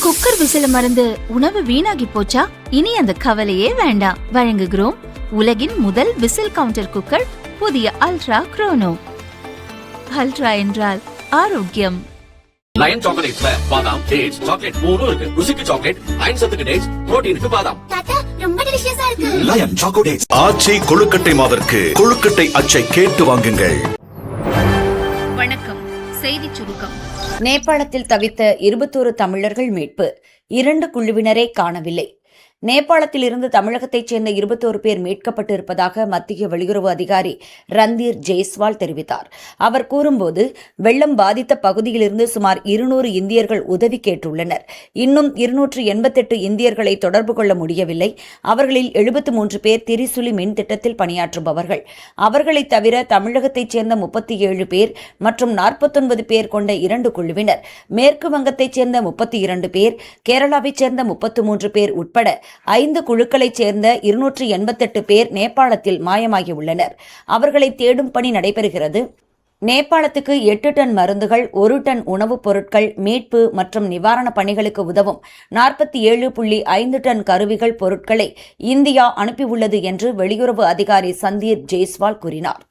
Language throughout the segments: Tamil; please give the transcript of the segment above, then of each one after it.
குக்கர் விசில மறந்து உணவு வீணாகி போச்சா? இனி அந்த கவலையே வேண்டாம். வழங்குகிறோம் உலகின் முதல் விசில் கவுண்டர் குக்கர், புதிய அல்ட்ரா குரோனோ. அல்ட்ரா என்றால் ஆரோக்கியம். லயன் சாக்லேட்ஸ்ல பாதாம், டேட்ஸ், சாக்லேட் மூணும் இருக்கு. ருசிக்கு சாக்லேட், அயன் சத்துக்கு டேட்ஸ், புரோட்டீனுக்கு பாதாம். தாத்தா ரொம்ப டெலிஷியஸா இருக்கு. Line chocolates. ஆச்சி கொழுக்கட்டை மாவிற்கு கொழுக்கட்டை அச்சை கேட்டு வாங்குங்கள். வணக்கம். செய்திச் சுருக்கம். நேபாளத்தில் தவித்த 21 தமிழர்கள் மீட்பு. 2 குழுவினரை காணவில்லை. நேபாளத்தில் இருந்து தமிழகத்தைச் சேர்ந்த 21 பேர் மீட்கப்பட்டிருப்பதாக மத்திய வெளியுறவு அதிகாரி ரந்தீர் ஜெய்ஸ்வால் தெரிவித்தார். அவர் கூறும்போது, வெள்ளம் பாதித்த பகுதியிலிருந்து சுமார் 200 இந்தியர்கள் உதவி கேட்டுள்ளனர். இன்னும் 288 இந்தியர்களை தொடர்பு கொள்ள முடியவில்லை. அவர்களில் 73 பேர் திரிசுலி மின் திட்டத்தில் பணியாற்றுபவர்கள். அவர்களைத் தவிர தமிழகத்தைச் சேர்ந்த 37 பேர் மற்றும் 49 பேர் கொண்ட 2 குழுவினர், மேற்கு வங்கத்தைச் சேர்ந்த 32 பேர், கேரளாவைச் சேர்ந்த 33 பேர் உட்பட 5 குழுக்களைச் சேர்ந்த 288 பேர் நேபாளத்தில் மாயமாகியுள்ளனர். அவர்களை தேடும் பணி நடைபெறுகிறது. நேபாளத்துக்கு 8 டன் மருந்துகள், 1 டன் உணவுப் பொருட்கள், மீட்பு மற்றும் நிவாரணப் பணிகளுக்கு உதவும் 47.5 டன் கருவிகள் பொருட்களை இந்தியா அனுப்பியுள்ளது என்று வெளியுறவு அதிகாரி சந்தீர் ஜெய்ஸ்வால் கூறினார்.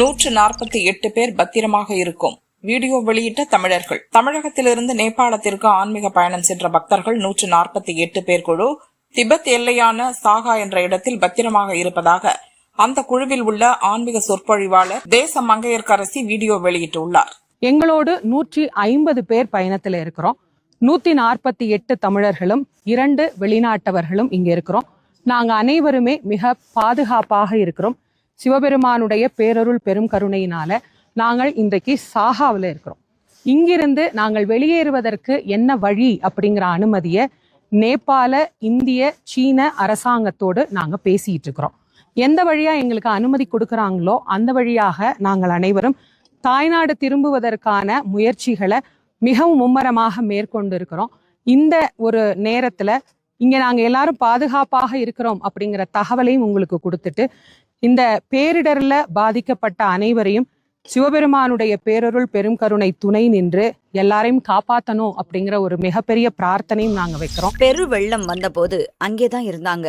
$148 பேர் பத்திரமாக இருக்கும். வீடியோ வெளியிட்ட தமிழர்கள். தமிழகத்திலிருந்து நேபாளத்திற்கு ஆன்மீக பயணம் சென்ற பக்தர்கள் 148 பேர் குழு திபெத் எல்லையான சாகா என்ற இடத்தில் பத்திரமாக இருப்பதாக அந்த குழுவில் உள்ள ஆன்மீக சொற்பொழிவாளர் தேச மங்கையர்கரசி வீடியோ வெளியிட்டுள்ளார். எங்களோடு 150 பேர் பயணத்தில் இருக்கிறோம். 148 தமிழர்களும் 2 வெளிநாட்டவர்களும் இங்க இருக்கிறோம். நாங்க அனைவருமே மிக பாதுகாப்பாக இருக்கிறோம். சிவபெருமானுடைய பேரருள் பெரும் கருணையினால நாங்கள் இன்றைக்கு சாகாவில் இருக்கிறோம். இங்கிருந்து நாங்கள் வெளியேறுவதற்கு என்ன வழி அப்படிங்கிற அனுமதியை நேபாள, இந்திய, சீன அரசாங்கத்தோடு நாங்கள் பேசிட்டு இருக்கிறோம். எந்த வழியா எங்களுக்கு அனுமதி கொடுக்குறாங்களோ அந்த வழியாக நாங்கள் அனைவரும் தாய்நாடு திரும்புவதற்கான முயற்சிகளை மிகவும் மும்மரமாக மேற்கொண்டு இருக்கிறோம். இந்த ஒரு நேரத்துல இங்க நாங்க எல்லாரும் பாதுகாப்பாக இருக்கிறோம் அப்படிங்கிற தகவலையும் உங்களுக்கு கொடுத்துட்டு, இந்த பேரிடர்ல பாதிக்கப்பட்ட அனைவரையும் சிவபெருமானுடைய பேரருள் பெரும் கருணை துணை நின்று எல்லாரையும் காப்பாற்றணும் அப்படிங்கிற ஒரு மிகப்பெரிய பிரார்த்தனையும் நாங்க வைக்கிறோம். பெரு வெள்ளம் வந்தபோது அங்கேதான் இருந்தாங்க.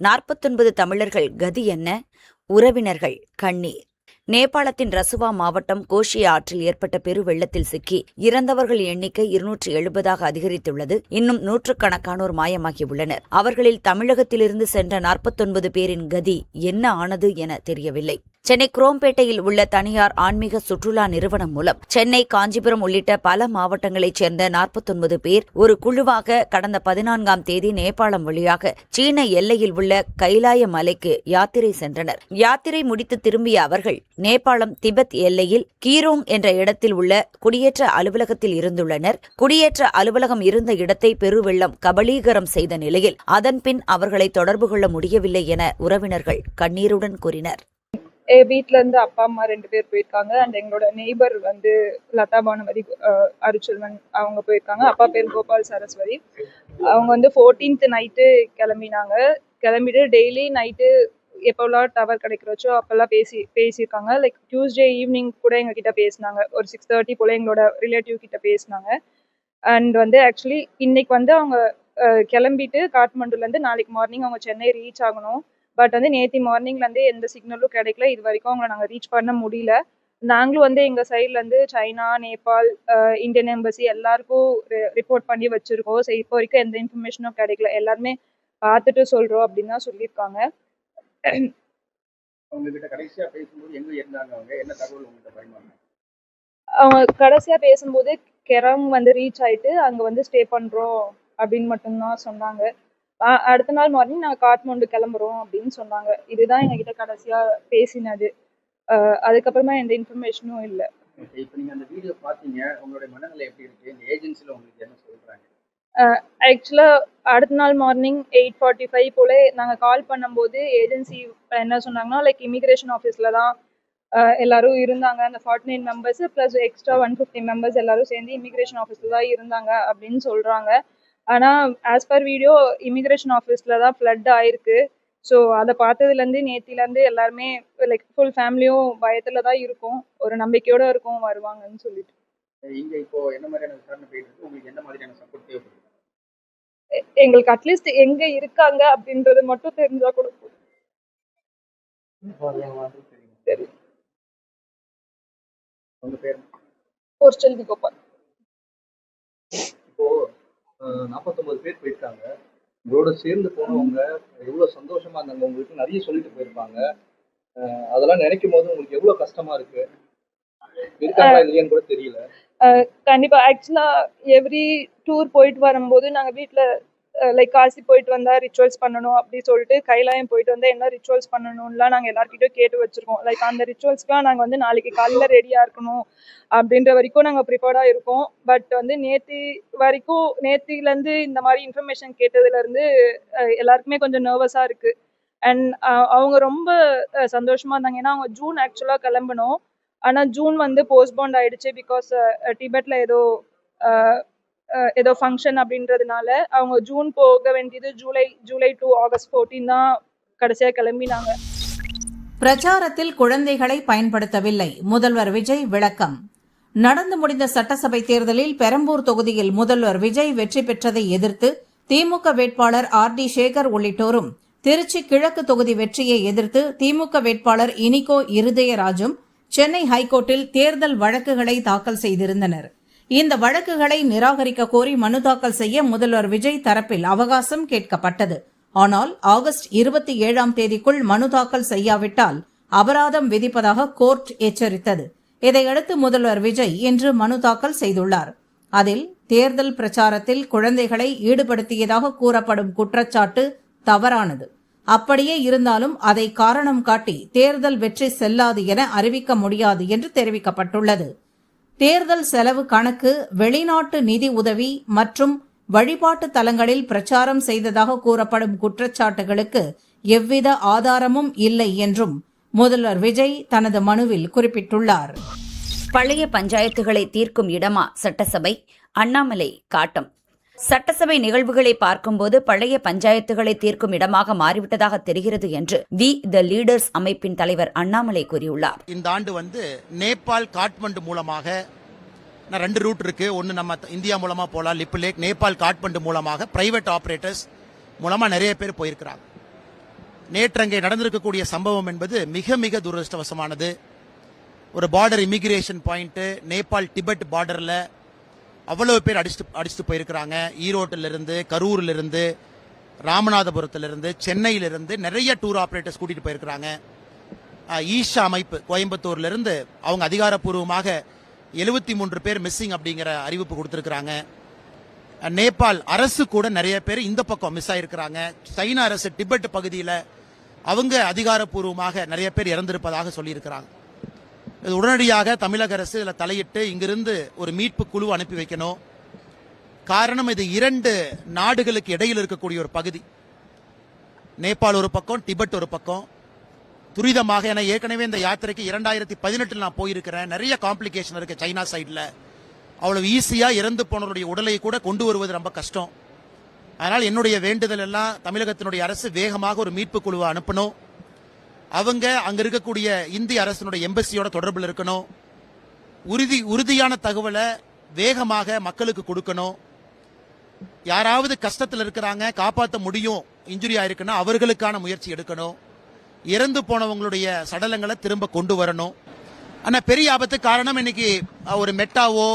49 தமிழர்கள் கதி என்ன? உறவினர்கள் கண்ணீர். நேபாளத்தின் ரசுவா மாவட்டம் கோஷி ஆற்றில் ஏற்பட்ட பெரு வெள்ளத்தில் சிக்கி இறந்தவர்கள் எண்ணிக்கை 270ஆக அதிகரித்துள்ளது. இன்னும் நூற்றுக்கணக்கானோர் மாயமாகியுள்ளனர். அவர்களில் தமிழகத்திலிருந்து சென்ற 49 பேரின் கதி என்ன ஆனது என தெரியவில்லை. சென்னை குரோம்பேட்டையில் உள்ள தனியார் ஆன்மீக சுற்றுலா நிறுவனம் மூலம் சென்னை, காஞ்சிபுரம் உள்ளிட்ட பல மாவட்டங்களைச் சேர்ந்த 49 பேர் ஒரு குழுவாக கடந்த 14ஆம் தேதி நேபாளம் வழியாக சீன எல்லையில் உள்ள கைலாய மலைக்கு யாத்திரை சென்றனர். யாத்திரை முடித்து திரும்பிய அவர்கள் நேபாளம் திபெத் எல்லையில் கீரோங் என்ற இடத்தில் உள்ள குடியேற்ற அலுவலகத்தில் இருந்துள்ளனர். குடியேற்ற அலுவலகம் இருந்த இடத்தை பெருவெள்ளம் கபலீகரம் செய்த நிலையில் அதன்பின் அவர்களை தொடர்பு கொள்ள முடியவில்லை என உறவினர்கள் கண்ணீருடன் கூறினர். வீட்டுல இருந்து அப்பா அம்மா 2 பேர் போயிருக்காங்க. அண்ட் எங்களோட நெய்பர் வந்து லதா பானுமதி அருச்செல்வன் அவங்க போயிருக்காங்க. அப்பா பேர் கோபால் சரஸ்வதி. அவங்க வந்து 14th நைட்டு கிளம்பினாங்க. கிளம்பிட்டு டெய்லி நைட்டு எப்போல்லாம் டவர் கிடைக்கிறச்சோ அப்பெல்லாம் பேசியிருக்காங்க. லைக் டியூஸ்டே ஈவினிங் கூட எங்ககிட்ட பேசினாங்க. ஒரு 6:30 போல எங்களோட ரிலேட்டிவ் கிட்ட பேசினாங்க. அண்ட் வந்து ஆக்சுவலி இன்னைக்கு வந்து அவங்க கிளம்பிட்டு காட்மண்டுலேருந்து நாளைக்கு மார்னிங் அவங்க சென்னை ரீச் ஆகணும். பட் வந்து நேற்று மார்னிங்லேருந்து எந்த சிக்னலும் கிடைக்கல. இது வரைக்கும் அவங்கள நாங்கள் ரீச் பண்ண முடியல. நாங்களும் வந்து எங்கள் சைட்லேருந்து சைனா, நேபாள், இந்தியன் எம்பசி எல்லாருக்கும் ரிப்போர்ட் பண்ணி வச்சுருக்கோம். ஸோ இப்போ வரைக்கும் எந்த இன்ஃபர்மேஷனும் கிடைக்கல. எல்லாருமே பார்த்துட்டு சொல்கிறோம் அப்படின்னு தான் சொல்லியிருக்காங்க. அவங்க கடைசியாக பேசும்போது கெராங் வந்து ரீச் ஆகிட்டு அங்கே வந்து ஸ்டே பண்ணுறோம் அப்படின்னு மட்டும்தான் சொன்னாங்க. அடுத்த நாள் மார்னிங் நாங்கள் காட்மாண்டு கிளம்புறோம் அப்படின்னு சொன்னாங்க. இதுதான் எங்ககிட்ட கடைசியா பேசினது. அதுக்கப்புறமா எந்த இன்ஃபர்மேஷனும் இல்லை. இப்போ நீங்க அந்த வீடியோ பார்த்தீங்க, உங்களுடைய மனநிலை எப்படி இருக்கு? இந்த ஏஜென்சில உங்களுக்கு என்ன சொல்றாங்க? ஆக்சுவலாக அடுத்த நாள் மார்னிங் 8:45 போல் நாங்கள் கால் பண்ணும்போது ஏஜென்சி என்ன சொன்னாங்கன்னா லைக் இமிக்ரேஷன் ஆஃபீஸில் தான் எல்லாரும் இருந்தாங்க. அந்த 49 மெம்பர்ஸ் ப்ளஸ் எக்ஸ்ட்ரா 150 மெம்பர்ஸ் எல்லாரும் சேர்ந்து இமிக்ரேஷன் ஆஃபீஸில் தான் இருந்தாங்க அப்படின்னு சொல்கிறாங்க. ஆனால் ஆஸ் பர் வீடியோ இமிக்ரேஷன் ஆஃபீஸில் தான் ஃப்ளட் ஆயிருக்கு. ஸோ அதை பார்த்ததுலேருந்து நேத்திலேருந்து எல்லாருமே லைக் ஃபுல் ஃபேமிலியும் பயத்தில் தான் இருக்கும், ஒரு நம்பிக்கையோடு இருக்கும் வருவாங்கன்னு சொல்லிட்டு. இங்க இப்போ என்ன மாதிரியான விசாரணை போயிட்டு இருக்கு? உங்களுக்கு என்ன மாதிரியான சப்போர்ட் தேவைப்படுது? எங்களுக்கு அட்லீஸ்ட் எங்க இருக்காங்க அப்படின்றது மட்டும் தெரிஞ்சா கூட போதும். சரி, உங்க பேர்? போஸ்டல் கோபால். இப்போ 49 பேர் போயிருக்காங்க. உங்களோட சேர்ந்து போனவங்க எவ்வளவு சந்தோஷமா இருந்தாங்க, உங்களுக்கு நிறைய சொல்லிட்டு போயிருப்பாங்க. அதெல்லாம் நினைக்கும் போது உங்களுக்கு எவ்வளவு கஷ்டமா இருக்கு? இருக்காங்களா இல்லையான்னு கூட தெரியல. கண்டிப்பா ஆக்சுவலா எவ்ரி டூர் போயிட்டு வரும்போது நாங்க வீட்டுல லைக் காசி போயிட்டு வந்தா ரிச்சுவல்ஸ் பண்ணணும் அப்படி சொல்லிட்டு கைலாயம் போயிட்டு வந்தா என்ன ரிச்சுவல்ஸ் பண்ணணும்லாம் நாங்க எல்லார்கிட்டயும் கேட்டு வச்சிருக்கோம். லைக் அந்த ரிச்சுவல்ஸ்க்குலாம் நாங்க வந்து நாளைக்கு காலையில ரெடியா இருக்கணும் அப்படின்ற வரைக்கும் நாங்க ப்ரிப்பேர்டா இருக்கோம். பட் வந்து நேத்தில இருந்து இந்த மாதிரி இன்ஃபர்மேஷன் கேட்டதுல இருந்து எல்லாருக்குமே கொஞ்சம் நர்வஸா இருக்கு. அண்ட் அவங்க ரொம்ப சந்தோஷமா இருந்தாங்க. ஏன்னா அவங்க ஜூன் ஆக்சுவலா கிளம்பணும், ஆனா ஜூன் வந்து போஸ்ட்போண்ட் ஆயிடுச்சு பிகாஸ் டிபெட்ல ஏதோ ஃபங்க்ஷன் அப்படின்றதுனால அவங்க ஜூன் போக வேண்டியது ஜூலை டு ஆகஸ்ட் 14 தான் கடைசியா கிளம்பினாங்க. பிரச்சாரத்தில் குழந்தைகளை பயன்படுத்தவில்லை, முதல்வர் விஜய் விளக்கம். நடந்து முடிந்த சட்டசபை தேர்தலில் பெரம்பூர் தொகுதியில் முதல்வர் விஜய் வெற்றி பெற்றதை எதிர்த்து திமுக வேட்பாளர் RD சேகர் உள்ளிட்டோரும், திருச்சி கிழக்கு தொகுதி வெற்றியை எதிர்த்து திமுக வேட்பாளர் இனிகோ இருதயராஜும் சென்னை ஹைகோர்ட்டில் தேர்தல் வழக்குகளை தாக்கல் செய்திருந்தனர். இந்த வழக்குகளை நிராகரிக்க கோரி மனு தாக்கல் செய்ய முதல்வர் விஜய் தரப்பில் அவகாசம் கேட்கப்பட்டது. ஆனால் ஆகஸ்ட் 27ஆம் தேதிக்குள் மனு தாக்கல் செய்யாவிட்டால் அபராதம் விதிப்பதாக கோர்ட் எச்சரித்தது. இதையடுத்து முதல்வர் விஜய் இன்று மனு தாக்கல் செய்துள்ளார். அதில் தேர்தல் பிரச்சாரத்தில் குழந்தைகளை ஈடுபடுத்தியதாக கூறப்படும் குற்றச்சாட்டு தவறானது. அப்படியே இருந்தாலும் அதை காரணம் காட்டி தேர்தல் வெற்றி செல்லாது என அறிவிக்க முடியாது என்று தெரிவிக்கப்பட்டுள்ளது. தேர்தல் செலவு கணக்கு, வெளிநாட்டு நிதி உதவி மற்றும் வழிபாட்டு தலங்களில் பிரச்சாரம் செய்ததாக கூறப்படும் குற்றச்சாட்டுகளுக்கு எவ்வித ஆதாரமும் இல்லை என்றும் முதல்வர் விஜய் தனது மனுவில் குறிப்பிட்டுள்ளார். பழைய பஞ்சாயத்துகளை தீர்க்கும் இடமா சட்டசபை? அண்ணாமலை காட்டம். சட்டசபை நிகழ்வுகளை பார்க்கும்போது பழைய பஞ்சாயத்துகளை தீர்க்கும் இடமாக மாறிவிட்டதாக தெரிகிறது என்று த லீடர்ஸ் அமைப்பின் தலைவர் அண்ணாமலை கூறியுள்ளார். இந்த ஆண்டு வந்து நேபாள் காட்மண்டு மூலமாக 2 ரூட் இருக்கு. ஒன்று நம்ம இந்தியா மூலமா போகலாம், லிப் லேக். நேபாள் காட்மண்டு மூலமாக பிரைவேட் ஆபரேட்டர்ஸ் மூலமா நிறைய பேர் போயிருக்கிறாங்க. நேற்று அங்கே நடந்திருக்கக்கூடிய சம்பவம் என்பது மிக மிக துரதிருஷ்டவசமானது. ஒரு border immigration point, Nepal Tibet பார்டர்ல அவ்வளவு பேர் அடிச்சுட்டு போயிருக்கிறாங்க. ஈரோட்டிலிருந்து, கரூரிலிருந்து, ராமநாதபுரத்திலிருந்து, சென்னையிலிருந்து நிறைய டூர் ஆபரேட்டர்ஸ் கூட்டிட்டு போயிருக்கிறாங்க. ஈஷா அமைப்பு கோயம்புத்தூர்லிருந்து அவங்க அதிகாரப்பூர்வமாக 73 பேர் மிஸ்ஸிங் அப்படிங்கிற அறிவிப்பு கொடுத்திருக்கிறாங்க. நேபாள் அரசு கூட நிறைய பேர் இந்த பக்கம் மிஸ் ஆயிருக்கிறாங்க. சைனா அரசு டிபெட் பகுதியில் அவங்க அதிகாரப்பூர்வமாக நிறைய பேர் இறந்திருப்பதாக சொல்லியிருக்கிறாங்க. இது உடனடியாக தமிழக அரசு இதில் தலையிட்டு இங்கிருந்து ஒரு மீட்பு குழு அனுப்பி வைக்கணும். காரணம், இது 2 நாடுகளுக்கு இடையில் இருக்கக்கூடிய ஒரு பகுதி. நேபாள் ஒரு பக்கம், டிபெட் ஒரு பக்கம். துரிதமாக, என ஏற்கனவே இந்த யாத்திரைக்கு 2018 நான் போயிருக்கிறேன். நிறைய காம்ப்ளிகேஷன் இருக்கு சைனா சைடில். அவ்வளவு ஈஸியா இறந்து போனவருடைய உடலை கூட கொண்டு வருவது ரொம்ப கஷ்டம். அதனால் என்னுடைய வேண்டுதல் எல்லாம் தமிழகத்தினுடைய அரசு வேகமாக ஒரு மீட்பு குழுவை அனுப்பணும். அவங்க அங்க இருக்கக்கூடிய இந்திய அரசினுடைய எம்பசியோட தொடர்பில் இருக்கணும். உறுதியான தகவலை வேகமாக மக்களுக்கு கொடுக்கணும். யாராவது கஷ்டத்தில் இருக்கிறாங்க, காப்பாற்ற முடியும், இன்ஜுரி ஆயிருக்குன்னா அவர்களுக்கான முயற்சி எடுக்கணும். இறந்து போனவங்களுடைய சடலங்களை திரும்ப கொண்டு வரணும். ஆனா பெரிய ஆபத்து காரணம், இன்னைக்கு ஒரு மெட்டாவோ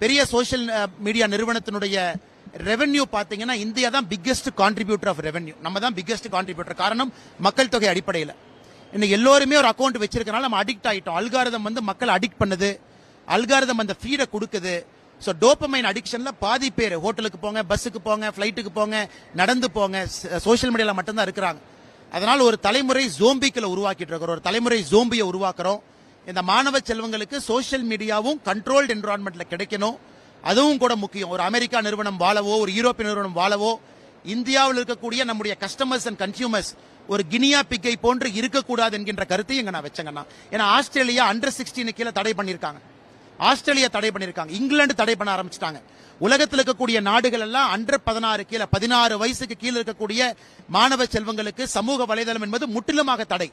பெரிய சோசியல் மீடியா நிறுவனத்தினுடைய ரெவென்யூ பாத்தீங்கன்னா இந்தியா தான் பிக்கெஸ்ட் கான்ட்ரிபியூட்டர் ஆஃப் ரெவென்யூ. நம்ம தான் பிக்கெஸ்ட் கான்ட்ரிபியூட்டர். காரணம், மக்கள் தொகை அடிப்படையில் இன்னைக்கு எல்லோருமே ஒரு அக்கௌண்ட் வச்சிருக்கனால நம்ம அடிக்ட் ஆயிட்டோம். அல்காரிதம் வந்து மக்கள் அடிக்ட் பண்ணுது, அல்காரிதம் அந்த ஃபீடை கொடுக்குது. ஸோ டோப்பமைன் அடிக்ஷன்ல பாதி பேர் ஹோட்டலுக்கு போங்க, பஸ்ஸுக்கு போங்க, ஃபிளைட்டுக்கு போங்க, நடந்து போங்க, சோசியல் மீடியால மட்டும்தான் இருக்கிறாங்க. அதனால ஒரு தலைமுறை ஜோம்பிக்களை உருவாக்கிட்டு இருக்கிறோம், ஒரு தலைமுறை ஜோம்பியை உருவாக்குறோம். இந்த மாணவ செல்வங்களுக்கு சோசியல் மீடியாவும் கண்ட்ரோல்டு என்விரான்மெண்ட்ல கிடைக்கணும். அதுவும் கூட முக்கியம். ஒரு அமெரிக்கா நிறுவனம் வாழவோ, ஒரு யூரோப்பிய நிறுவனம் வாழவோ, இந்தியாவில் இருக்கக்கூடிய நம்முடைய கஸ்டமர்ஸ் அண்ட் கன்சியூமர்ஸ் ஒரு கினியா பிக்கை போன்று இருக்கக்கூடாது என்கின்ற கருத்தை இங்க நான் வச்சேங்கண்ணா. ஏன்னா ஆஸ்திரேலியா அண்டர் 16 கீழே தடை பண்ணிருக்காங்க, ஆஸ்திரேலியா தடை பண்ணிருக்காங்க, இங்கிலாந்து தடை பண்ண ஆரம்பிச்சிட்டாங்க. உலகத்தில் இருக்கக்கூடிய நாடுகள் எல்லாம் அண்டர் 16 கீழே 16 வயசுக்கு கீழே இருக்கக்கூடிய மாணவ செல்வங்களுக்கு சமூக வலைதளம் என்பது முற்றிலுமாக தடை.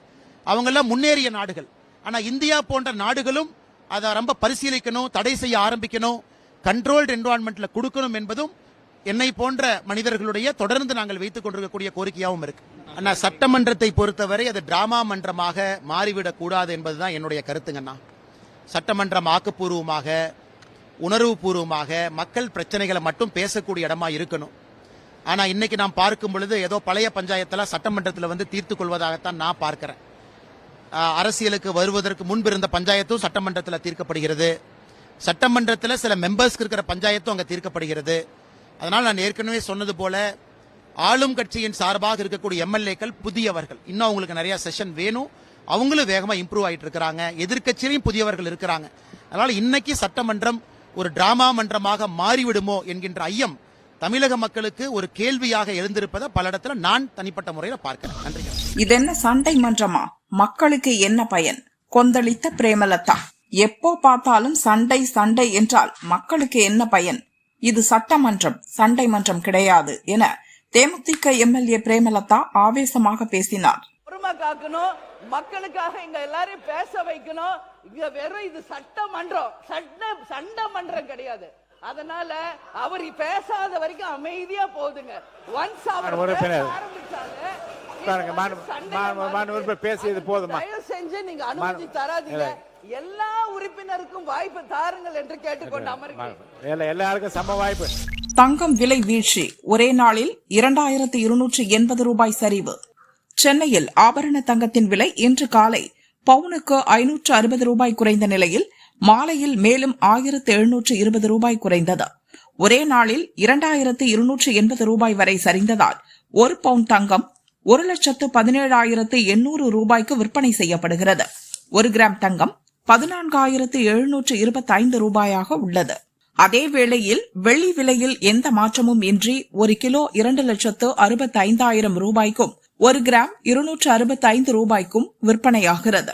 அவங்க எல்லாம் முன்னேறிய நாடுகள். ஆனா இந்தியா போன்ற நாடுகளும் அதை ரொம்ப பரிசீலிக்கணும், தடை செய்ய ஆரம்பிக்கணும், கண்ட்ரோல்டு என்விரான்மெண்ட்ல கொடுக்கணும் என்பதும் என்னை போன்ற மனிதர்களுடைய தொடர்ந்து நாங்கள் வைத்துக் கொண்டிருக்கக்கூடிய கோரிக்கையாகவும் இருக்கு. ஆனா சட்டமன்றத்தை பொறுத்தவரை அது டிராமா மன்றமாக மாறிவிடக் கூடாது என்பதுதான் என்னுடைய கருத்துங்கண்ணா. சட்டமன்றம் ஆக்கப்பூர்வமாக, உணர்வுபூர்வமாக மக்கள் பிரச்சனைகளை மட்டும் பேசக்கூடிய இடமா இருக்கணும். ஆனா இன்னைக்கு நாம் பார்க்கும் பொழுது ஏதோ பழைய பஞ்சாயத்தெல்லாம் சட்டமன்றத்தில் வந்து தீர்த்துக் கொள்வதாகத்தான் நான் பார்க்கிறேன். அரசியலுக்கு வருவதற்கு முன்பு இருந்த பஞ்சாயத்தும் சட்டமன்றத்தில் தீர்க்கப்படுகிறது, சட்டமன்றத்தில் சில மெம்பர்ஸ்க்கு இருக்கிற பஞ்சாயத்தும் அங்கே தீர்க்கப்படுகிறது. அதனால் நான் ஏற்கனவே சொன்னது போல ஆளும் கட்சியின் சார்பாக இருக்கக்கூடிய எம்எல்ஏக்கள் புதியவர்கள், இன்னும் அவங்களுக்கு நிறைய செஷன் வேணும், அவங்களும் வேகமா இம்ப்ரூவ் ஆயிட்டு இருக்கிறாங்க. எதிர்க்கட்சியிலையும் புதியவர்கள் இருக்கிறாங்க. அதனால இன்னைக்கு சட்டமன்றம் ஒரு டிராமா மன்றமாக மாறிவிடுமோ என்கின்ற ஐயம் தமிழக மக்களுக்கு ஒரு கேள்வியாக எழுந்திருப்பதை பல இடத்துல நான் தனிப்பட்ட முறையில் பார்க்கிறேன். நன்றி. இதென்ன சண்டை மன்றமா? மக்களுக்கு என்ன பயன்? கொந்தளித்த பிரேமலதா. எப்போ பார்த்தாலும் சண்டை சண்டை என்றால் மக்களுக்கு என்ன பயன்? இது சட்டமன்றம், சண்டை மன்றம் கிடையாது என தேமுதிக எம்எல்ஏ பிரேமலதா ஆவேசமாக பேசினார். பொறுமை காக்கணும், மக்களுக்காக இங்க எல்லாரையும் பேச வைக்கணும். இங்க வெறும் இது சட்டமன்றம், சண்டை மன்றம் கிடையாது. அதனால அவர் பேசாத வரைக்கும் அமைதியா போகுதுங்க. ஒன்ஸ் அவர் பேசியது போதுமா? தயவு செஞ்சு நீங்க அனுமதி தராதீங்க. எல்லா உறுப்பினருக்கும் வாய்ப்பு தாருங்கள் என்று கேட்டுக்கொண்டு அமர்கிறேன். எல்லாருக்கும் சம வாய்ப்பு. தங்கம் விலை வீழ்ச்சி. ஒரே நாளில் 2280 ரூபாய் சரிவு. சென்னையில் ஆபரண தங்கத்தின் விலை இன்று காலை பவுனுக்கு 560 ரூபாய் குறைந்த நிலையில் மாலையில் மேலும் 1720 ரூபாய் குறைந்தது. ஒரே நாளில் 2280 ரூபாய் வரை சரிந்ததால் ஒரு பவுன் தங்கம் 1,17,800 ரூபாய்க்கு விற்பனை செய்யப்படுகிறது. 1 கிராம் தங்கம் 14,725 ரூபாயாக உள்ளது. அதே வேளையில் வெள்ளி விலையில் எந்த மாற்றமும் இன்றி 1 கிலோ 2,65,000 ரூபாய்க்கும் 1 கிராம் 265 ரூபாய்க்கும் விற்பனையாகிறது.